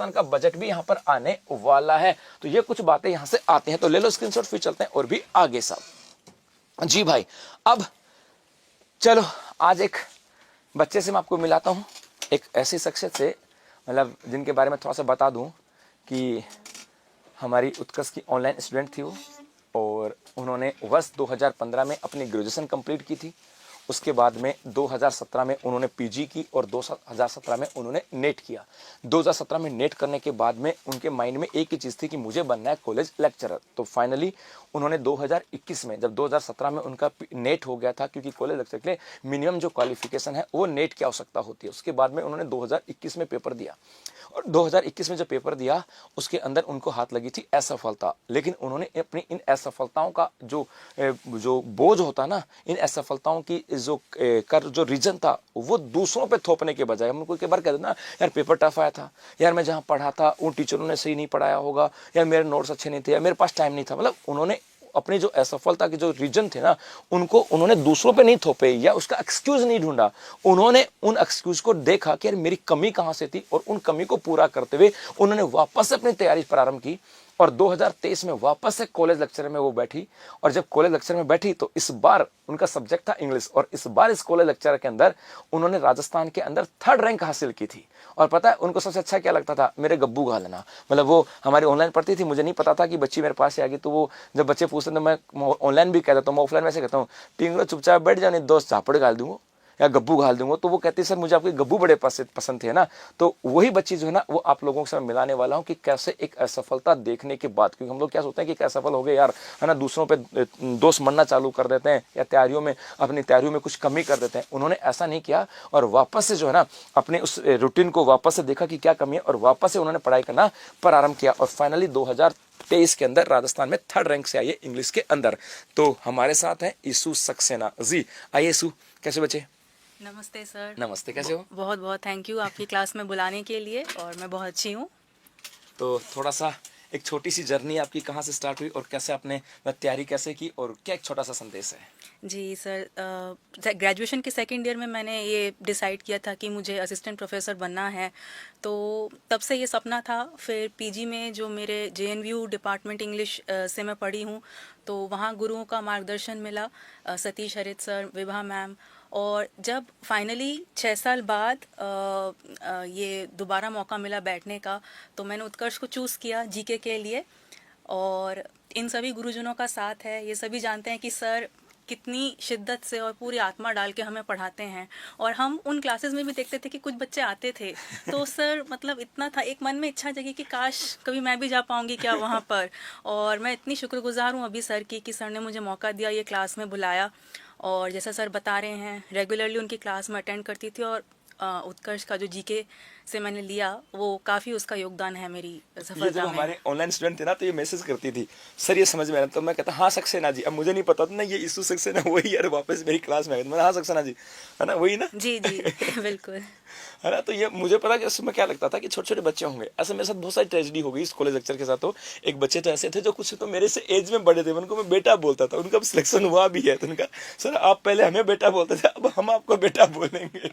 राजस्थान का बजट भी यहाँ पर आने वाला है। तो ये कुछ बातें यहाँ से आती हैं, तो ले लो स्क्रीनशॉट, फिर चलते हैं और भी आगे साहब। जी भाई, अब चलो आज एक बच्चे से मैं आपको मिलाता हूँ, एक ऐसी शख्सियत से, मतलब जिनके बारे में थोड़ा सा बता दूँ कि हमारी उत्कर्ष की ऑनलाइन स्टूडेंट थी वो, और उन्होंने वर्ष 2015 में अपनी ग्रेजुएशन कंप्लीट की थी। उसके बाद में 2017 में उन्होंने पीजी की और 2017 में उन्होंने नेट किया। 2017 में नेट करने के बाद में उनके माइंड में एक ही चीज़ थी कि मुझे बनना है कॉलेज लेक्चरर। तो फाइनली उन्होंने 2021 में, जब 2017 में उनका नेट हो गया था, क्योंकि कॉलेज लेक्चर के लिए मिनिमम जो क्वालिफिकेशन है वो नेट की आवश्यकता होती है, उसके बाद में उन्होंने 2021 में पेपर दिया, और 2021 में जब पेपर दिया उसके अंदर उनको हाथ लगी थी असफलता। लेकिन उन्होंने अपनी इन असफलताओं का जो बोझ होता ना, इन असफलताओं की जो रीजन था वो दूसरों पे थोपने के बजाय, हम कोई बार कहते ना यार पेपर टफ आया था, यार मैं जहाँ पढ़ा था उन टीचरों ने सही नहीं पढ़ाया होगा, यार मेरे नोट्स अच्छे नहीं थे, या मेरे पास टाइम नहीं था, मतलब उन्होंने अपनी जो असफलता के जो रीजन थे ना उनको उन्होंने दूसरों पे नहीं थोपे या उसका एक्सक्यूज नहीं ढूंढा। उन्होंने उन एक्सक्यूज को देखा कि यार मेरी कमी कहां से थी, और उन कमी को पूरा करते हुए उन्होंने वापस से अपनी तैयारी प्रारंभ की, और 2023 में वापस से कॉलेज लेक्चर में वो बैठी। और जब कॉलेज लेक्चर में बैठी तो इस बार उनका सब्जेक्ट था इंग्लिश, और इस बार इस कॉलेज लेक्चर के अंदर उन्होंने राजस्थान के अंदर 3rd रैंक हासिल की थी। और पता है उनको सबसे अच्छा क्या लगता था, मेरे गब्बू गा लेना। मतलब वो हमारी ऑनलाइन पढ़ती थी, मुझे नहीं पता था कि बच्ची मेरे पास से आ गई, तो वो जब बच्चे पूछते तो मैं ऑनलाइन भी कहता हूँ, मैं ऑफलाइन वैसे कहता हूँ, टिंगलो चुपचाप बैठ जाओ, नहीं दोस्त झापड़ गाल दूंगा या गब्बू घाल दूंगा। तो वो कहती है सर मुझे आपके गब्बू बड़े पसंद थे ना। तो वही बच्ची जो है ना वो आप लोगों के साथ मिलाने वाला हूँ कि कैसे एक असफलता देखने के बाद, क्योंकि हम लोग क्या सोचते हैं कि असफल हो गए यार, है ना, दूसरों पे दोष मरना चालू कर देते हैं, या तैयारियों में अपनी तैयारियों में कुछ कमी कर देते हैं। उन्होंने ऐसा नहीं किया, और वापस से जो है ना अपने उस रूटीन को वापस से देखा कि क्या कमी है, और वापस से उन्होंने पढ़ाई करना प्रारंभ किया, और फाइनली 2023 के अंदर राजस्थान में 3rd रैंक से आई है इंग्लिश के अंदर। तो हमारे साथ है ईसु सक्सेना जी। आइए ईसु, कैसे बचे? नमस्ते सर। नमस्ते, कैसे हो? बहुत बहुत थैंक यू आपकी क्लास में बुलाने के लिए, और मैं बहुत अच्छी हूँ। तो थोड़ा सा एक छोटी सी जर्नी आपकी कहाँ से स्टार्ट हुई, और कैसे आपने तैयारी कैसे की, और क्या एक छोटा सा संदेश है? जी सर, ग्रेजुएशन के सेकंड ईयर में मैंने ये डिसाइड किया था कि मुझे असिस्टेंट प्रोफेसर बनना है, तो तब से ये सपना था। फिर पीजी में जो मेरे जेएनयू डिपार्टमेंट इंग्लिश से मैं पढ़ी हूँ, तो वहाँ गुरुओं का मार्गदर्शन मिला, सतीश हरित सर, विभा मैम। और जब फाइनली 6 साल बाद ये दोबारा मौका मिला बैठने का, तो मैंने उत्कर्ष को चूज़ किया जीके के लिए। और इन सभी गुरुजनों का साथ है, ये सभी जानते हैं कि सर कितनी शिद्दत से और पूरी आत्मा डाल के हमें पढ़ाते हैं। और हम उन क्लासेस में भी देखते थे कि कुछ बच्चे आते थे, तो सर मतलब इतना था, एक मन में इच्छा जगी कि काश कभी मैं भी जा पाऊंगी क्या वहाँ पर। और मैं इतनी शुक्रगुजार हूँ अभी सर की कि सर ने मुझे मौका दिया, ये क्लास में बुलाया। और जैसा सर बता रहे हैं, रेगुलरली उनकी क्लास में अटेंड करती थी, और उत्कर्ष का जो जीके से मैंने लिया वो काफ़ी उसका योगदान है मेरी ये सफलता जब में। हमारे ऑनलाइन स्टूडेंट थे ना तो ये मैसेज करती थी सर ये समझ में आया, तो मैं कहता हाँ सक्सेना जी। अब मुझे नहीं पता था ना ये ईसु सक्सेना वही यार वापस मेरी क्लास में आ गया, तो मैंने हाँ सक्सेना जी, है ना, वही ना। जी जी बिल्कुल। है ना। तो ये मुझे पता कि उसमें क्या लगता था कि छोटे छोटे बच्चे होंगे, ऐसे मेरे साथ बहुत सारी ट्रेजेडी हो गई इस कॉलेज लेक्चर के साथ। तो एक बच्चे तो ऐसे थे जो कुछ तो मेरे से एज में बड़े थे, उनको मैं बेटा बोलता था, उनका सिलेक्शन हुआ भी है, तो उनका सर आप पहले हमें बेटा बोलते थे, अब हम आपको बेटा बोलेंगे।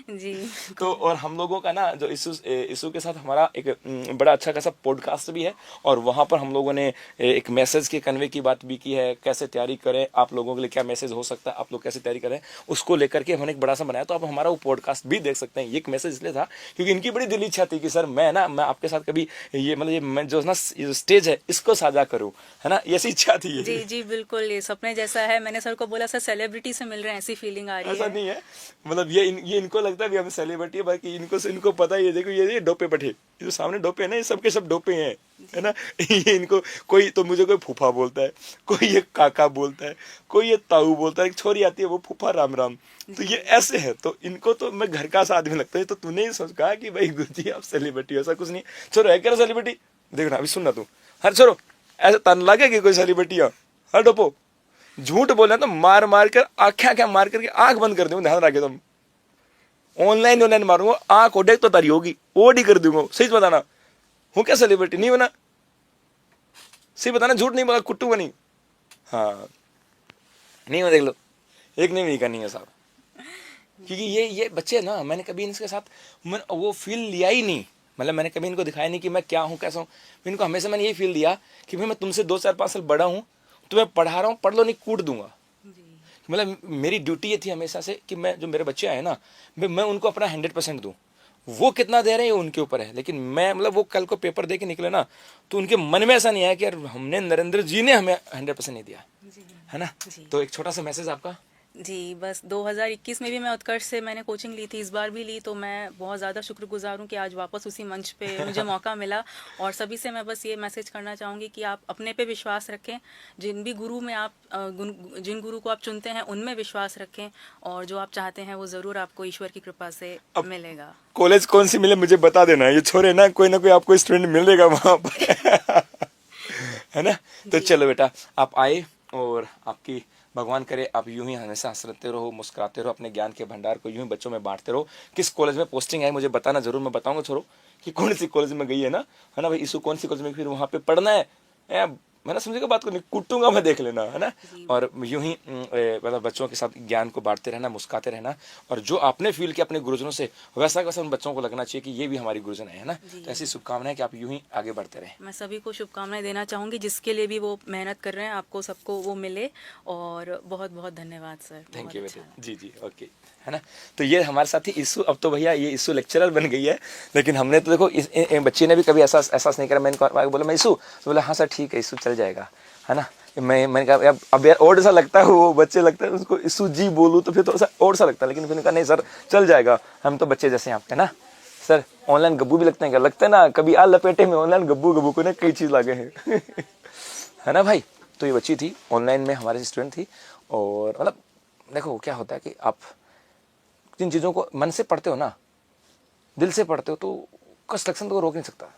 जी तो और हम लोगों का ना जो इशू के साथ हमारा एक बड़ा अच्छा खासा पॉडकास्ट भी है, और वहाँ पर हम लोगों ने एक मैसेज के कन्वे की बात भी की है, कैसे तैयारी करें, आप लोगों के लिए क्या मैसेज हो सकता है, आप लोग कैसे तैयारी करें, उसको लेकर के हमने एक बड़ा सा बनाया। तो आप हमारा वो पॉडकास्ट भी देख सकते हैं। ये एक मैसेज इसलिए था क्योंकि इनकी बड़ी दिली इच्छा थी कि सर मैं आपके साथ कभी ये मतलब ये मैं जो ना स्टेज है इसको साझा करूँ, है ना, ऐसी इच्छा थी ये। जी जी बिल्कुल, ये सपने जैसा है। मैंने सर को बोला सर सेलिब्रिटी से मिल रहे हैं, ऐसी फीलिंग आ रही ऐसा है। नहीं है, मतलब ये इनको लगता है भी हम सेलिब्रिटी है, बाकी इनको पता है, ये देखो ये डोपे पठे, ये जो सामने डोपे है ना, ये सबके सब डोपे हैं, है ना। ये इनको कोई तो मुझे कोई फूफा बोलता है, कोई ये काका बोलता है, कोई ये ताऊ बोलता है, एक छोरी आती है वो फूफा राम राम। तो ये ऐसे है, तो इनको तो मैं घर का सा आदमी लगता है। तो तूने ही सोच कहा कि भाई गुरुजी आप सेलिब्रिटी हो, ऐसा कुछ नहीं। छोरो है क्या सेलिब्रिटी, देखना अभी सुनना तू, हर छोरो ऐसा तन लगे कि कोई सेलिब्रिटी है, हर डोपो झूठ बोले तो मार मार कर आंखें मार करके आंख बंद कर दूंगा, ध्यान रखे तुम। ऑनलाइन मारूंगा, आंख ओडेक तो तारी होगी, ओडी कर दूंगा। सही बताना हूँ क्या सेलिब्रिटी नहीं बना, सही बताना, झूठ नहीं बोला, कुट्टू नहीं। हाँ नहीं हो, देख लो एक नहीं करनी है साहब, क्योंकि ये बच्चे ना मैंने कभी इनके साथ वो फील लिया ही नहीं, मतलब मैंने कभी इनको दिखाया नहीं कि मैं क्या हूँ कैसा हूँ। इनको हमेशा मैंने यही फील दिया कि भाई मैं तुमसे 2-4-5 साल बड़ा हूँ, तुम्हें पढ़ा रहा हूँ, पढ़ लो नहीं कूट दूंगा। मतलब मेरी ड्यूटी ये थी हमेशा से कि मैं जो मेरे बच्चे आए ना, मैं उनको अपना 100% दूँ। वो कितना दे रहे हैं ये उनके ऊपर है, लेकिन मैं मतलब वो कल को पेपर दे के निकले ना तो उनके मन में ऐसा नहीं आया कि यार हमने नरेंद्र जी ने हमें 100% नहीं दिया, है ना। तो एक छोटा सा मैसेज आपका। जी, बस 2021 में भी मैं उत्कर्ष से मैंने कोचिंग ली थी, इस बार भी ली, तो मैं बहुत ज़्यादा शुक्रगुजार हूँ कि आज वापस उसी मंच पे मुझे मौका मिला। और सभी से मैं बस ये मैसेज करना चाहूँगी कि आप अपने पे विश्वास रखें, जिन भी गुरु में आप जिन गुरु को आप चुनते हैं उनमें विश्वास रखें, और जो आप चाहते हैं वो ज़रूर आपको ईश्वर की कृपा से मिलेगा। कॉलेज कौन सी मिले मुझे बता देना, ये छोरे ना कोई आपको स्टूडेंट मिलेगा वहां पर है ना। तो चलो बेटा, आप आए और आपकी भगवान करे आप यूं ही हमेशा हंसते रहो, मुस्कुराते रहो, अपने ज्ञान के भंडार को यूं ही बच्चों में बांटते रहो। किस कॉलेज में पोस्टिंग है मुझे बताना जरूर, मैं बताऊंगा छोरो कि कौन सी कॉलेज में गई है ना, है ना भाई। इसको कौन सी कॉलेज में फिर वहां पे पढ़ना है मैंने समझेगा बात को, नहीं कूटूंगा मैं, देख लेना, है ना। और यूं ही मतलब बच्चों के साथ ज्ञान को बांटते रहना, मुस्कुराते रहना, और जो आपने फील किया अपने गुरुजनों से वैसा वैसा उन बच्चों को लगना चाहिए कि ये भी हमारी गुरुजन है ना। तो ऐसी शुभकामनाएं कि आप यूं ही आगे बढ़ते रहें। मैं सभी को शुभकामनाएं देना चाहूँगी, जिसके लिए भी वो मेहनत कर रहे हैं, आपको सबको वो मिले। और बहुत बहुत धन्यवाद सर। थैंक यू बेटे। जी जी ओके, है ना। तो ये हमारे साथ ही इशू, अब तो भैया ये इशू लेक्चरर बन गई है, लेकिन हमने तो देखो बच्चे ने भी कभी एहसास नहीं करा। मैंने बोला मैं इशू, तो बोला हाँ सर ठीक है इशू चल जाएगा, है ना। मैंने कहा अब यार और सा लगता है, वो बच्चे लगता है उसको इशू जी बोलूँ तो फिर थोड़ा सा और सा लगता है, लेकिन फिर कहा नहीं सर चल जाएगा, हम तो बच्चे जैसे हैं आपके ना सर। ऑनलाइन गब्बू भी लगते हैं क्या? लगता है ना, कभी आ लपेटे में ऑनलाइन गब्बू को ना कई चीज़ लागे हैं है ना भाई। तो ये बच्ची थी ऑनलाइन में हमारे स्टूडेंट थी, और मतलब देखो क्या होता है कि आप जिन चीज़ों को मन से पढ़ते हो ना, दिल से पढ़ते हो, तो कंस्ट्रक्शन तो रोक नहीं सकता।